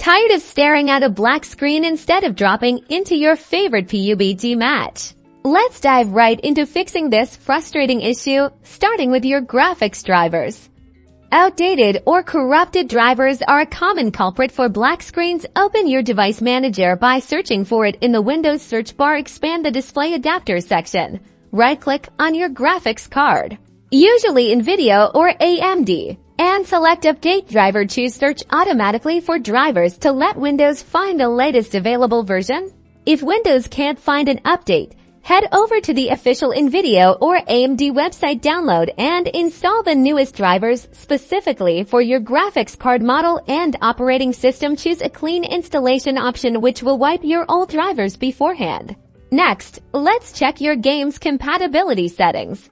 Tired of staring at a black screen instead of dropping into your favorite PUBG match? Let's dive right into fixing this frustrating issue, starting with your graphics drivers. Outdated or corrupted drivers are a common culprit for black screens. Open your device manager by searching for it in the Windows search bar. Expand the display adapter section. Right-click on your graphics card, usually NVIDIA or AMD, and select Update Driver. Choose Search automatically for drivers to let Windows find the latest available version. If Windows can't find an update, head over to the official NVIDIA or AMD website, download and install the newest drivers specifically for your graphics card model and operating system. Choose a clean installation option, which will wipe your old drivers beforehand. Next, let's check your game's compatibility settings.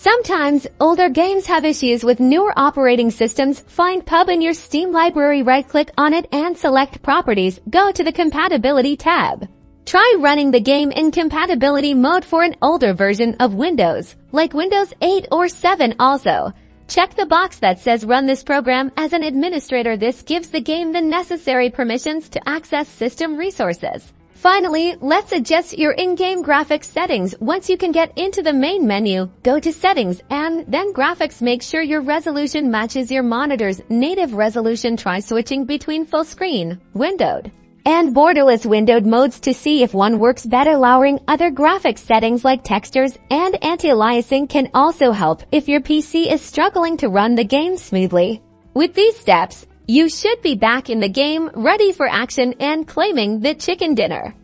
Sometimes older games have issues with newer operating systems. Find PUBG in your Steam library, right-click on it and select Properties. Go to the Compatibility tab. Try running the game in compatibility mode for an older version of Windows, like Windows 8 or 7. Also, check the box that says Run this program as an administrator. This gives the game the necessary permissions to access system resources. Finally, let's adjust your in-game graphics settings. Once you can get into the main menu, go to Settings and then Graphics. Make sure your resolution matches your monitor's native resolution. Try switching between full screen, windowed, and borderless windowed modes to see if one works better. Lowering other graphics settings like textures and anti-aliasing can also help if your PC is struggling to run the game smoothly. With these steps, you should be back in the game, ready for action and claiming the chicken dinner.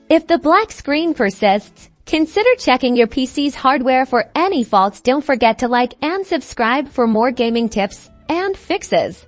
If the black screen persists, consider checking your PC's hardware for any faults. Don't forget to like and subscribe for more gaming tips and fixes.